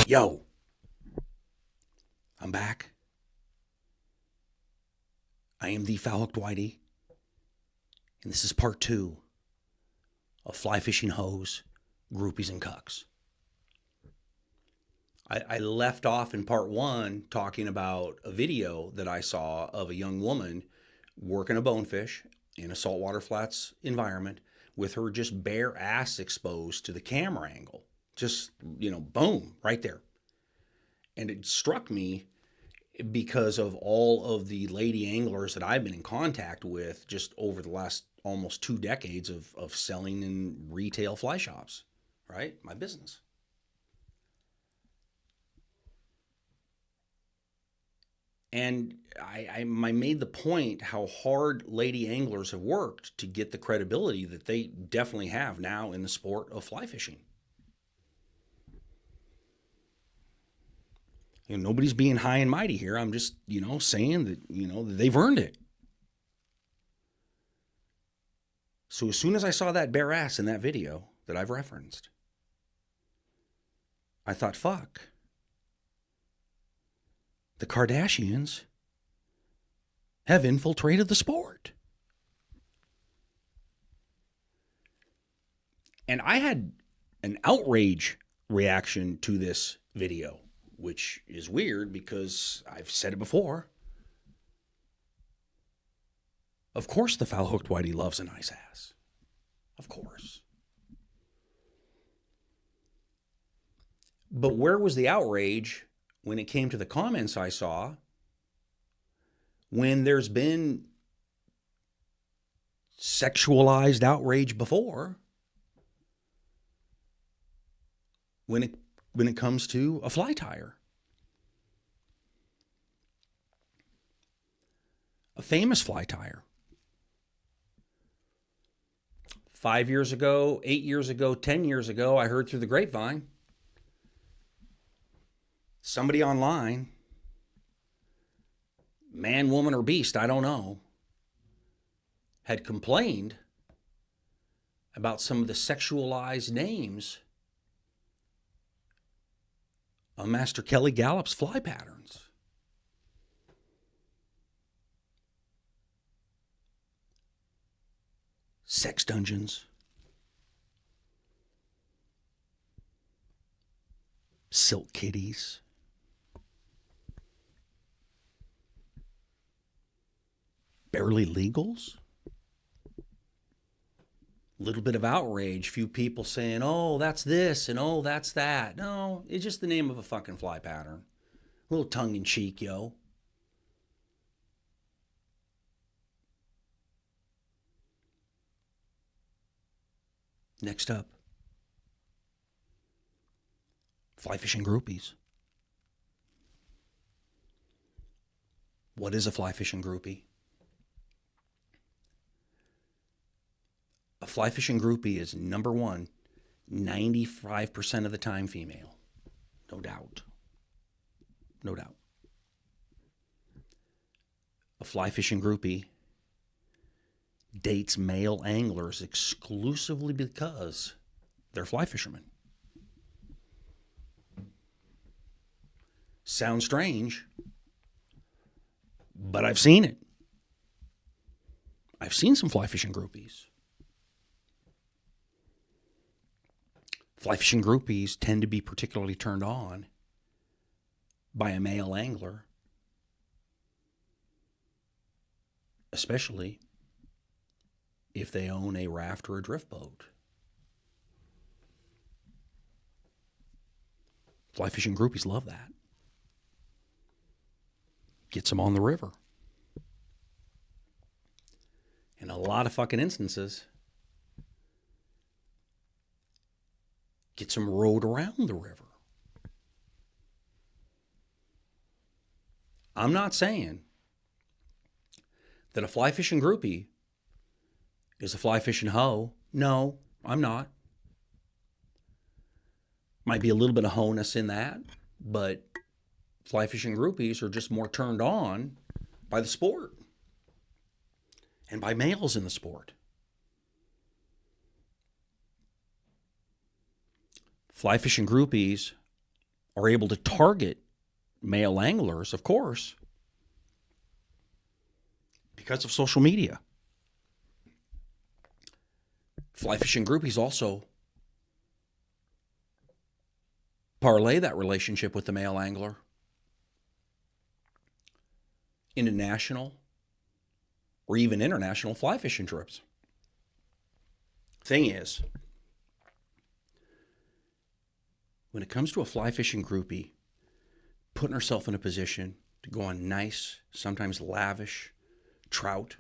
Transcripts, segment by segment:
Yo, I'm back. I am the Foul Hooked Whitey, and this is part 2 of Fly Fishing Hoes, Groupies and Cucks. I left off in part 1 talking about a video that I saw of a young woman working a bonefish in a saltwater flats environment with her just bare ass exposed to the camera angle. Just, boom, right there. And it struck me because of all of the lady anglers that I've been in contact with just over the last almost 2 decades of selling in retail fly shops, right? My business. And I made the point how hard lady anglers have worked to get the credibility that they definitely have now in the sport of fly fishing. Nobody's being high and mighty here. I'm just, saying that, that they've earned it. So as soon as I saw that bare ass in that video that I've referenced, I thought, fuck. The Kardashians have infiltrated the sport. And I had an outrage reaction to this video, which is weird because I've said it before. Of course the Foul Hooked Whitey loves a nice ass. Of course. But where was the outrage when it came to the comments I saw when there's been sexualized outrage before when it comes to a fly tire? A famous fly tire. 5 years ago, 8 years ago, 10 years ago, I heard through the grapevine, somebody online, man, woman, or beast, I don't know, had complained about some of the sexualized names of Master Kelly Gallup's fly patterns. Sex dungeons. Silk kitties. Barely legals. Little bit of outrage. Few people saying, oh, that's this and oh, that's that. No, it's just the name of a fucking fly pattern. A little tongue in cheek, yo. Next up, fly fishing groupies. What is a fly fishing groupie? A fly fishing groupie is, number one, 95% of the time female. No doubt. No doubt. A fly fishing groupie dates male anglers exclusively because they're fly fishermen. Sounds strange, but I've seen it. I've seen some fly fishing groupies. Fly fishing groupies tend to be particularly turned on by a male angler, especially if they own a raft or a drift boat. Fly fishing groupies love that. Gets them on the river. In a lot of fucking instances, gets them rowed around the river. I'm not saying that a fly fishing groupie is a fly fishing hoe. No, I'm not. Might be a little bit of hoe-ness in that, but fly fishing groupies are just more turned on by the sport and by males in the sport. Fly fishing groupies are able to target male anglers, of course, because of social media. Fly fishing groupies also parlay that relationship with the male angler into national or even international fly fishing trips. Thing is, when it comes to a fly fishing groupie putting herself in a position to go on nice, sometimes lavish trout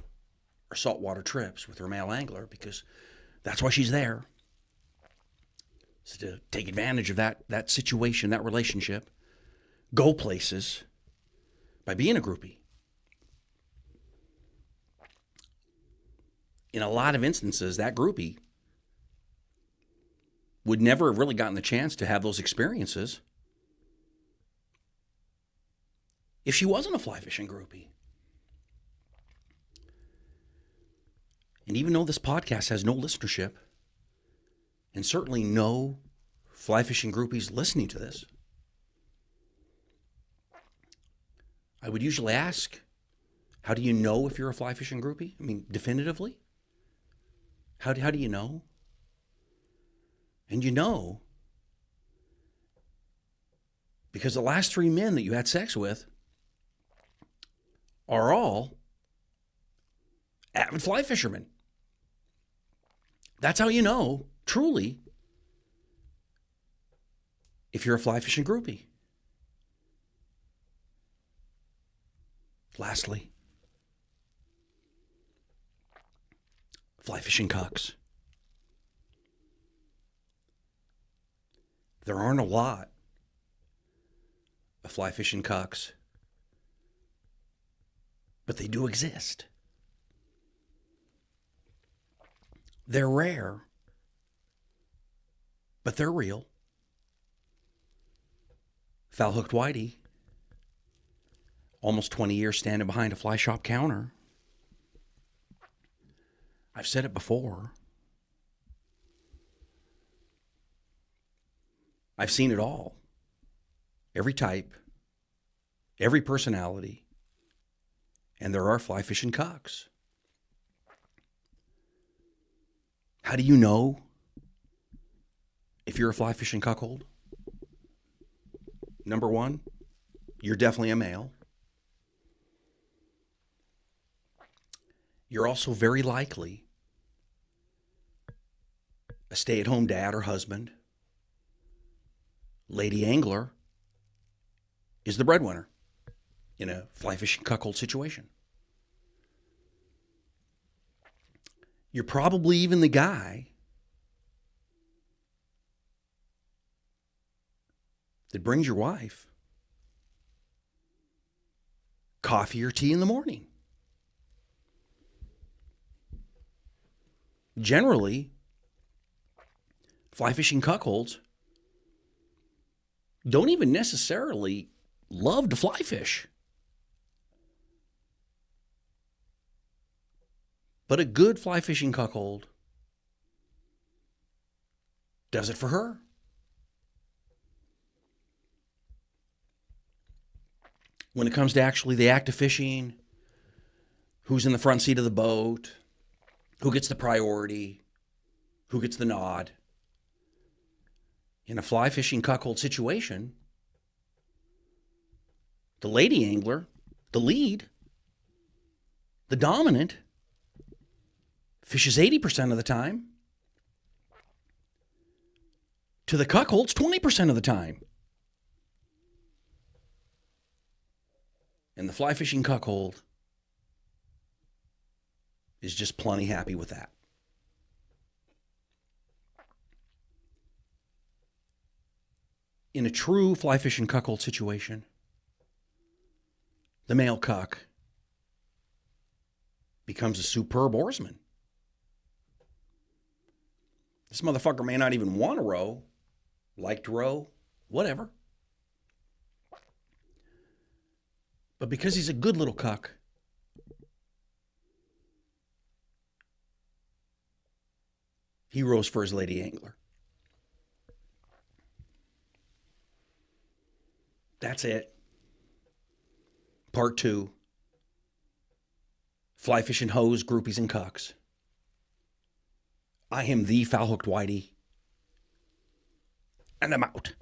or saltwater trips with her male angler, because that's why she's there, is to take advantage of that situation, that relationship, go places by being a groupie. In a lot of instances, that groupie would never have really gotten the chance to have those experiences if she wasn't a fly fishing groupie. And even though this podcast has no listenership, and certainly no fly fishing groupies listening to this, I would usually ask, how do you know if you're a fly fishing groupie? I mean, definitively? How do you know? And you know because the last 3 men that you had sex with are all avid fly fishermen. That's how you know, truly, if you're a fly fishing groupie. Lastly, fly fishing cucks. There aren't a lot of fly fishing cucks, but they do exist. They're rare, but they're real. Foul Hooked Whitey, almost 20 years standing behind a fly shop counter. I've said it before. I've seen it all. Every type, every personality, and there are fly fishing cucks. How do you know if you're a fly fishing cuckold? Number one, you're definitely a male. You're also very likely a stay-at-home dad or husband. Lady angler is the breadwinner in a fly fishing cuckold situation. You're probably even the guy that brings your wife coffee or tea in the morning. Generally, fly fishing cuckolds don't even necessarily love to fly fish. But a good fly fishing cuckold does it for her. When it comes to actually the act of fishing, who's in the front seat of the boat, who gets the priority, who gets the nod. In a fly fishing cuckold situation, the lady angler, the lead, the dominant, fishes 80% of the time. To the cuckolds, 20% of the time. And the fly fishing cuckold is just plenty happy with that. In a true fly fishing cuckold situation, the male cuck becomes a superb oarsman. This motherfucker may not even want to row, like to row, whatever. But because he's a good little cuck, he rows for his lady angler. That's it. Part 2. Fly fishing hoes, groupies, and cucks. I am the Foul Hooked Whitey, and I'm out.